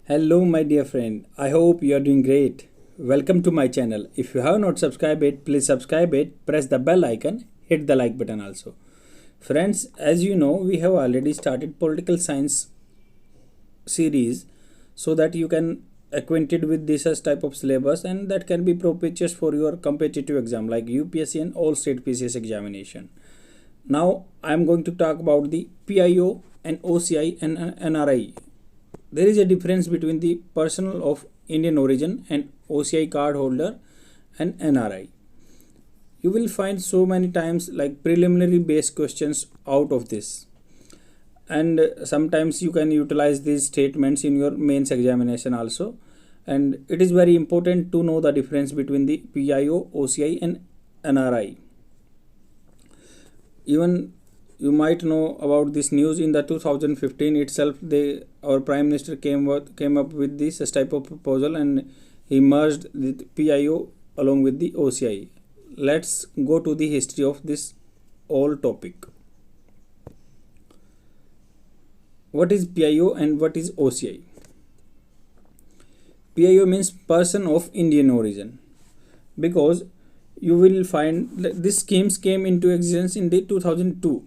Hello, my dear friend. I hope you are doing great. Welcome to my channel. If you have not subscribed it, please subscribe it, press the bell icon, hit the like button also. Friends, as you know, we have already started political science series so that you can acquainted with this as type of syllabus and that can be propitious for your competitive exam like UPSC and all state PCS examination. Now I am going to talk about the PIO and OCI and NRI. There is a difference between the person of Indian origin and OCI card holder and NRI. You will find so many times like preliminary based questions out of this, and sometimes you can utilize these statements in your mains examination also, and it is very important to know the difference between the PIO, OCI and NRI. Even you might know about this news in the 2015 itself. Our prime minister came up with this type of proposal and he merged the PIO along with the OCI. Let's go to the history of this whole topic. What is PIO and what is OCI? PIO means person of Indian origin, because you will find that these schemes came into existence in the 2002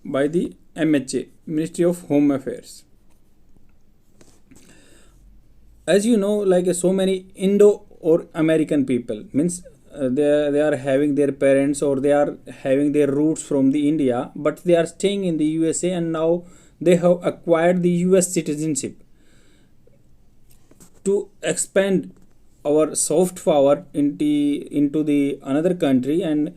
by the MHA, Ministry of Home Affairs. As you know, like so many Indo or American people means they are having their parents or they are having their roots from the India, but they are staying in the USA and now they have acquired the US citizenship. To expand our soft power into the another country, and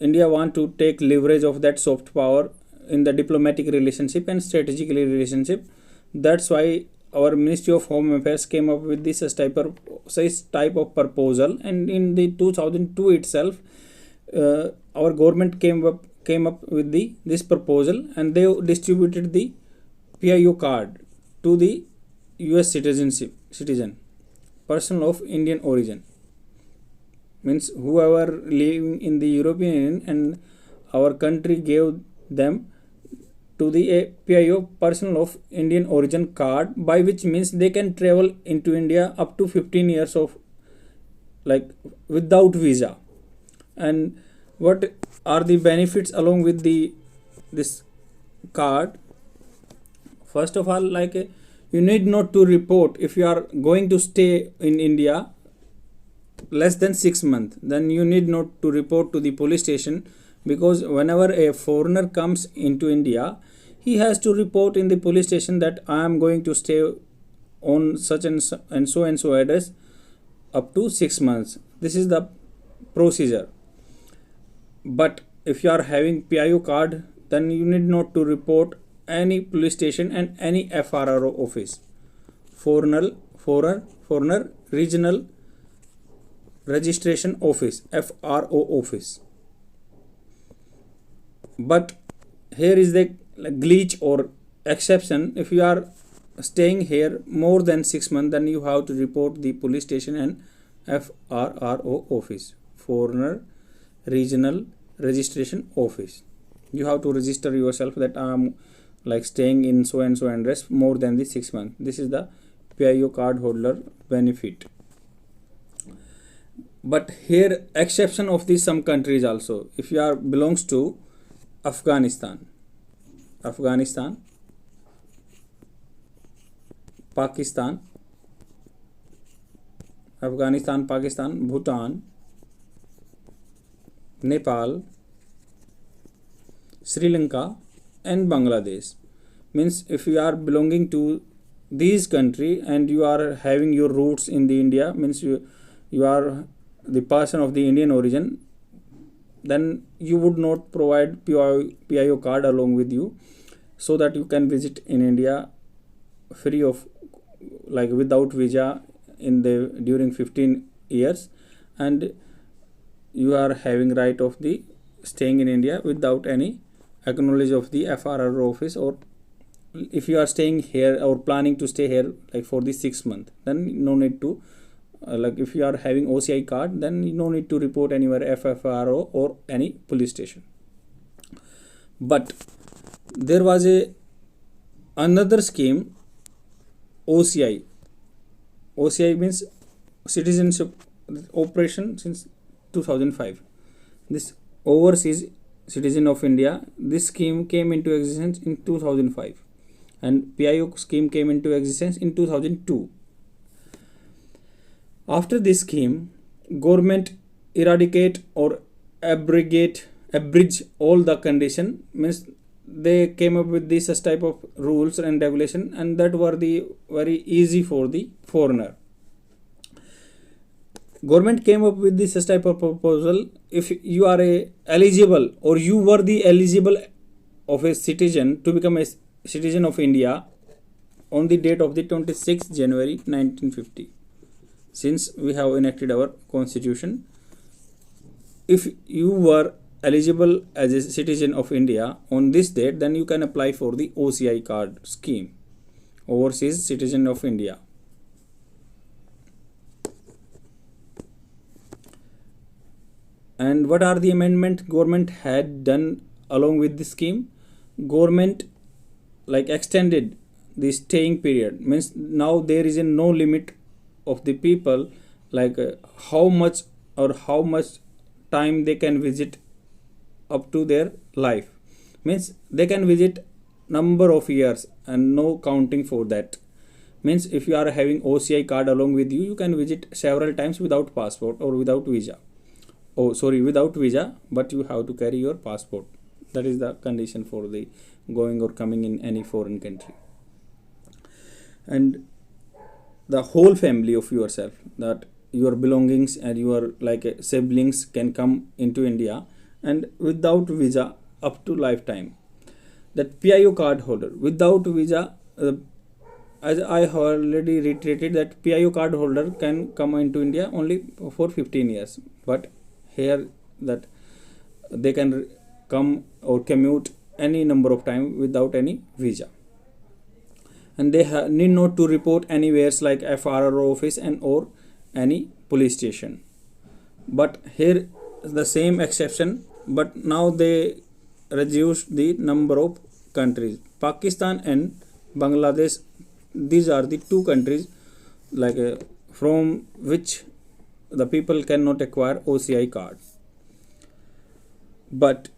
India want to take leverage of that soft power in the diplomatic relationship and strategic relationship. That's why our Ministry of Home Affairs came up with this type of proposal, and in the 2002 itself, our government came up with this proposal, and they distributed the PIO card to the US citizen, person of Indian origin, means whoever living in the European Union, and our country gave them to the PIO person of Indian origin card, by which means they can travel into India up to 15 years of like without visa. And what are the benefits along with this card? First of all, you need not to report if you are going to stay in India less than 6 months, then you need not to report to the police station, because whenever a foreigner comes into India, he has to report in the police station that I am going to stay on such and so address up to 6 months. This is the procedure. But if you are having PIO card, then you need not to report any police station and any FRRO office, foreigner regional registration office, FRO office. But here is the glitch or exception. If you are staying here more than 6 months, then you have to report the police station and FRRO office, foreigner regional registration office. You have to register yourself that I am like staying in so and so address more than the 6 months. This is the PIO card holder benefit. But here exception of these some countries also. If you are belongs to Afghanistan, Pakistan, Bhutan, Nepal, Sri Lanka and Bangladesh. Means if you are belonging to these country and you are having your roots in the India, means you are the person of the Indian origin, then you would not provide PIO card along with you, so that you can visit in India free of like without visa in the during 15 years, and you are having right of the staying in India without any acknowledge of the FRRO office. Or if you are staying here or planning to stay here like for the 6 months, then no need to like if you are having OCI card, then no need to report anywhere FFRO or any police station. But there was another scheme OCI. OCI means citizenship operation since 2005. This overseas citizen of India, this scheme came into existence in 2005, and PIO scheme came into existence in 2002. After this scheme, government eradicate or abridge all the condition, means they came up with this type of rules and regulation, and that were the very easy for the foreigner. Government came up with this type of proposal. If you are a eligible, or you were the eligible of a citizen to become a citizen of India on the date of the 26th January 1950, since we have enacted our constitution, if you were eligible as a citizen of India on this date, then you can apply for the OCI card scheme, overseas citizen of India. And what are the amendment government had done along with the scheme? Government extended the staying period, means now there is a no limit of the people, how much time they can visit up to their life, means they can visit number of years and no counting for that. Means if you are having OCI card along with you, you can visit several times without passport or without visa. Without visa, but you have to carry your passport. That is the condition for the going or coming in any foreign country. And the whole family of yourself, that your belongings and your siblings can come into India and without visa up to lifetime. That PIO card holder without visa, as I have already reiterated, that PIO card holder can come into India only for 15 years, but here that they can come or commute any number of time without any visa, and they need not to report anywhere like FRO office and or any police station. But here the same exception, but now they reduced the number of countries. Pakistan and Bangladesh, these are the two countries from which the people cannot acquire OCI card. But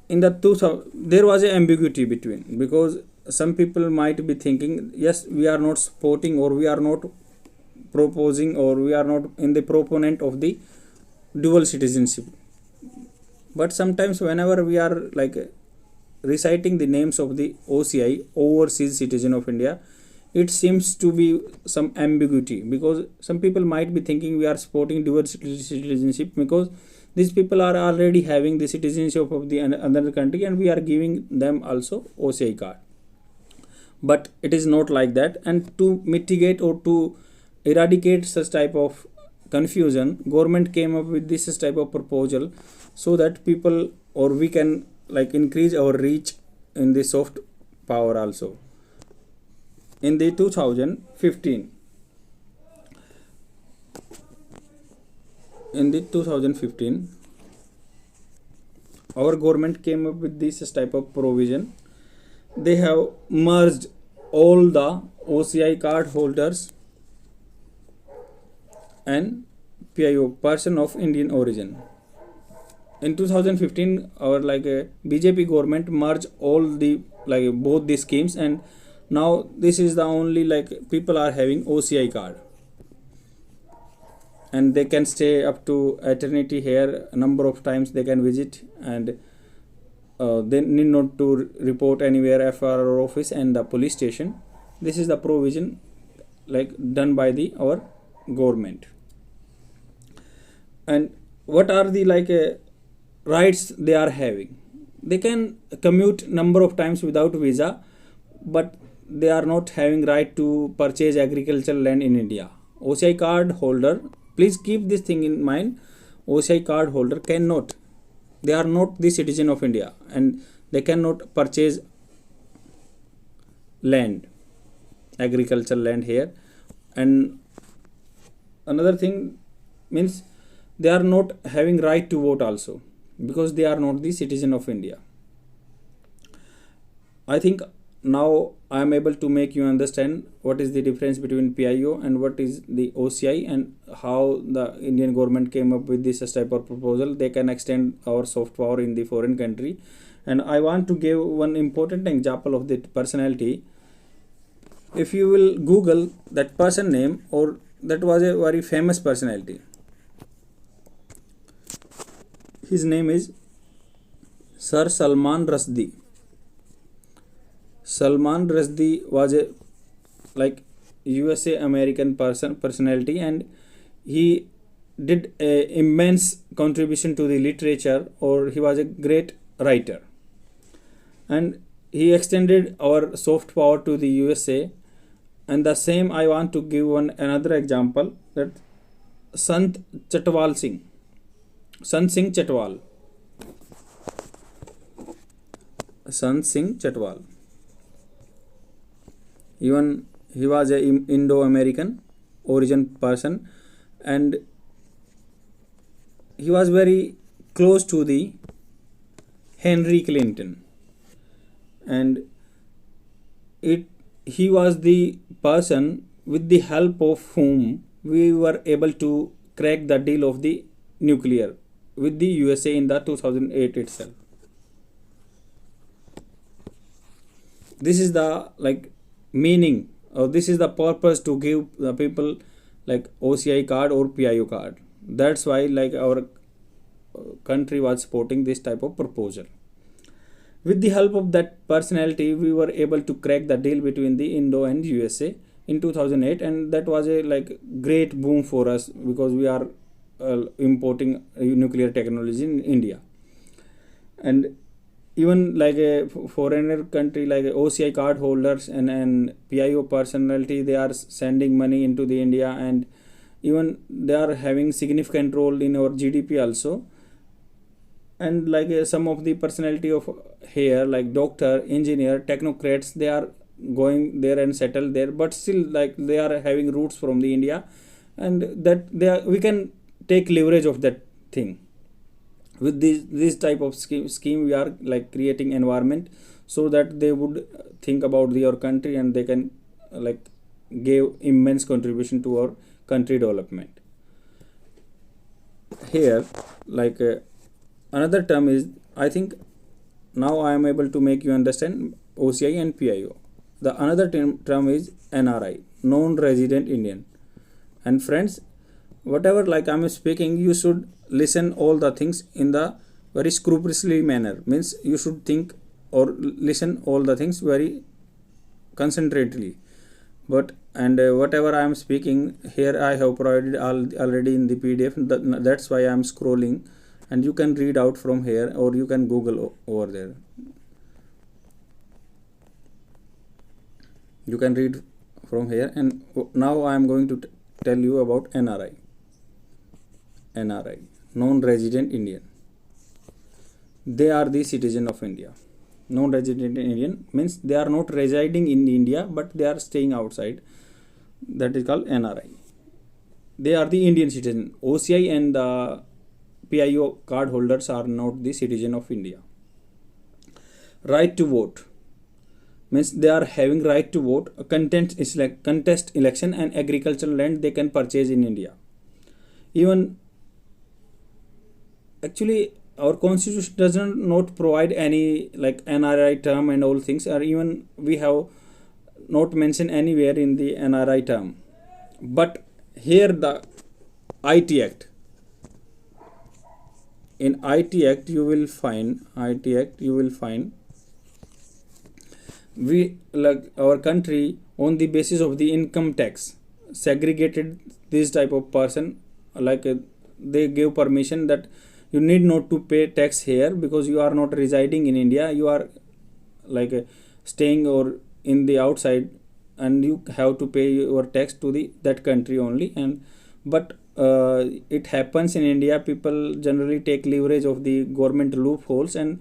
in the 2000, there was an ambiguity between, because some people might be thinking, yes, we are not supporting or we are not proposing or we are not in the proponent of the dual citizenship. But sometimes whenever we are reciting the names of the OCI, overseas citizen of India, it seems to be some ambiguity, because some people might be thinking we are supporting dual citizenship because these people are already having the citizenship of the another country and we are giving them also OCI card. But it is not like that, and to mitigate or to eradicate such type of confusion, government came up with this type of proposal so that people or we can increase our reach in the soft power also. In the 2015, our government came up with this type of provision. They have merged all the OCI card holders and PIO, person of Indian origin. In 2015, our BJP government merged all the both the schemes, and now this is the only people are having OCI card, and they can stay up to eternity here. A number of times they can visit, and they need not to report anywhere FRO office and the police station. This is the provision done by the our government. And what are the rights they are having? They can commute number of times without visa, but they are not having right to purchase agricultural land in India. OCI card holder, please keep this thing in mind, OCI card holder cannot, they are not the citizen of India and they cannot purchase land, agricultural land here. And another thing means they are not having right to vote also, because they are not the citizen of India. I think now I am able to make you understand what is the difference between PIO and what is the OCI, and how the Indian government came up with this type of proposal. They can extend our soft power in the foreign country. And I want to give one important example of the personality. If you will Google that person name, or that was a very famous personality. His name is Sir Salman Rushdie. Salman Rushdie was a like USA American personality, and he did a immense contribution to the literature, or he was a great writer, and he extended our soft power to the USA. And the same I want to give another example, that Sant Chatwal Singh, Sant Singh Chatwal, Sant Singh Chatwal. Even he was a Indo-American origin person, and he was very close to the Henry Clinton, and he was the person with the help of whom we were able to crack the deal of the nuclear with the USA in the 2008 itself. This is the meaning, or this is the purpose to give the people OCI card or PIO card. That's why our country was supporting this type of proposal. With the help of that personality, we were able to crack the deal between the Indo and USA in 2008, and that was a great boom for us, because we are importing nuclear technology in India. And even a foreigner country OCI card holders and PIO personality, they are sending money into the India, and even they are having significant role in our GDP also. And some of the personality of here, doctor, engineer, technocrats, they are going there and settle there, but still they are having roots from the India, and that we can take leverage of that thing. With this type of scheme, we are creating environment so that they would think about your country, and they can give immense contribution to our country development. Here another term is, I think now I am able to make you understand OCI and PIO. The another term is NRI, non-resident Indian. And friends, whatever I'm speaking, you should listen all the things in the very scrupulously manner. Means you should think or listen all the things very concentratedly. But whatever I am speaking here, I have provided already in the PDF. That's why I am scrolling, and you can read out from here, or you can Google over there. You can read from here. And now I am going to tell you about NRI. NRI, non-resident Indian. They are the citizen of India. Non-resident Indian means they are not residing in India, but they are staying outside. That is called NRI. They are the Indian citizen. OCI and the PIO card holders are not the citizen of India. Right to vote means they are having right to vote, contest election, and agricultural land they can purchase in India. Even actually our constitution does not provide any NRI term and all things, or even we have not mentioned anywhere in the NRI term. But here the IT Act, in IT Act you will find we our country, on the basis of the income tax, segregated this type of person. They give permission that you need not to pay tax here, because you are not residing in India, you are staying or in the outside, and you have to pay your tax to that country only. And but it happens in India, people generally take leverage of the government loopholes, and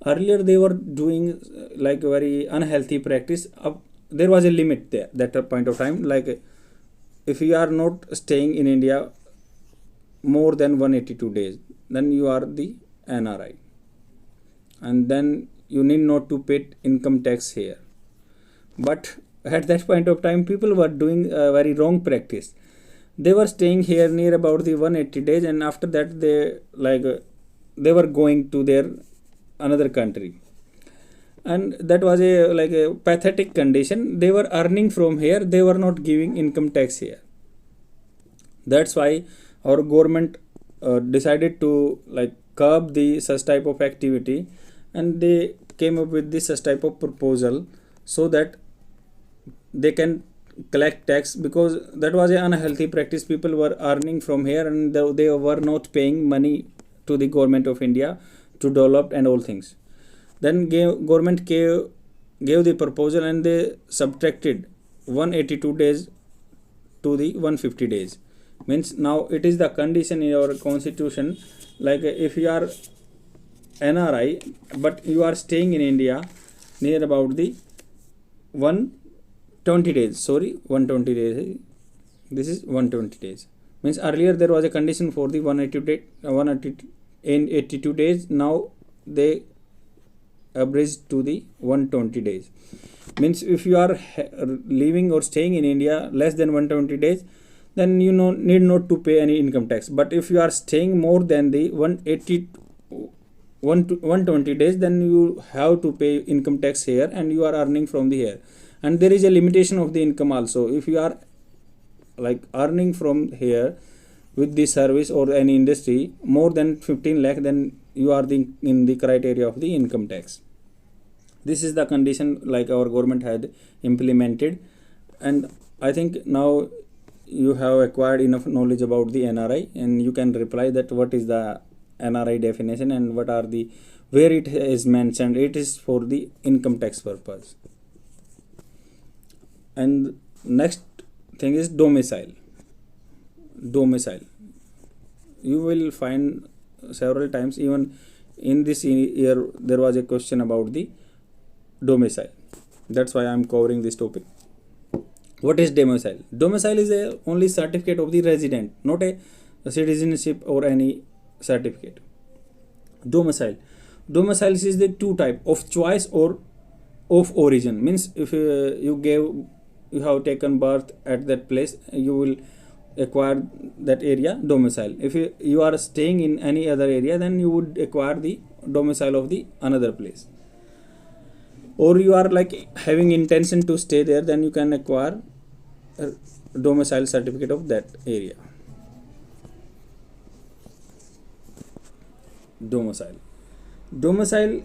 earlier they were doing very unhealthy practice. There was a limit there that point of time, if you are not staying in India more than 182 days, then you are the NRI, and then you need not to pay income tax here. but at that point of time people were doing a very wrong practice. They were staying here near about the 180 days, and after that they were going to their another country, and that was a pathetic condition. They were earning from here, they were not giving income tax here. That's why our government decided to curb the such type of activity, and they came up with this such type of proposal so that they can collect tax, because that was an unhealthy practice. People were earning from here and they were not paying money to the government of India to develop and all things. Then government gave the proposal, and they subtracted 182 days to the 150 days. Means now it is the condition in our constitution, if you are NRI but you are staying in India near about the 120 days, 120 days, this is 120 days. Means earlier there was a condition for the 182 days, now they abridged to the 120 days. Means if you are living or staying in India less than 120 days, then you need not to pay any income tax. But if you are staying more than the 120 days, then you have to pay income tax here, and you are earning from the here. And there is a limitation of the income also. If you are earning from here with the service or any industry more than 15 lakh, then you are in the criteria of the income tax. This is the condition our government had implemented, and I think now you have acquired enough knowledge about the NRI, and you can reply that what is the NRI definition and what are the where it is mentioned. It is for the income tax purpose. And next thing is domicile. You will find several times, even in this year there was a question about the domicile. That's why I am covering this topic. What is domicile? Domicile is only certificate of the resident, not a citizenship or any certificate. Domicile is the two type of choice or of origin. Means if you have taken birth at that place, you will acquire that area domicile. If you are staying in any other area, then you would acquire the domicile of the another place. Or you are having intention to stay there, then you can acquire a domicile certificate of that area. Domicile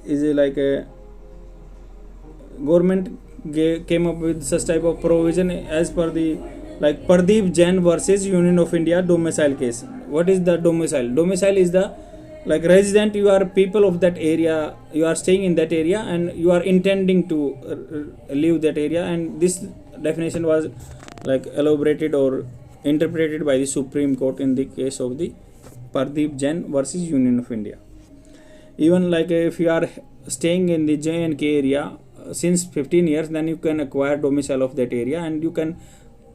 is a government came up with such type of provision as per the Pradeep Jain versus Union of India domicile case. What is the domicile? Domicile is the resident. You are people of that area, you are staying in that area, and you are intending to leave that area. And this definition was elaborated or interpreted by the Supreme Court in the case of the Pradeep Jain versus Union of India. Even if you are staying in the J&K area since 15 years, then you can acquire domicile of that area, and you can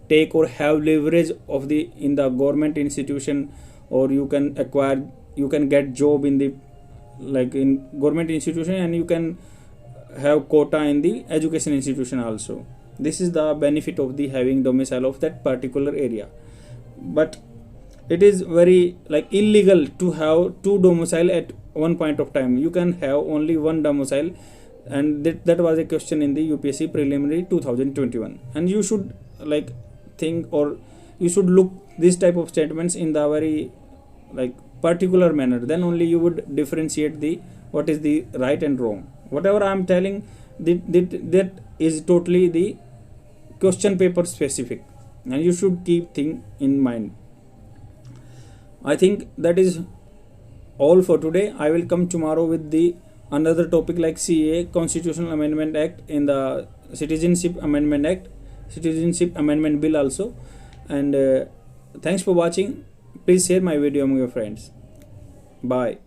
take or have leverage of in the government institution, or you can get job in the in government institution, and you can have quota in the education institution also. This is the benefit of the having domicile of that particular area. But it is very illegal to have two domicile at one point of time. You can have only one domicile, and that was a question in the UPSC preliminary 2021. And you should think, or you should look this type of statements in the very particular manner. Then only you would differentiate what is the right and wrong. Whatever I am telling, that is totally the question paper specific, and you should keep thing in mind. I think that is all for today. I will come tomorrow with the another topic like CA, Constitutional Amendment Act, in the Citizenship Amendment Act, Citizenship Amendment Bill also. And thanks for watching. Please share my video among your friends. Bye.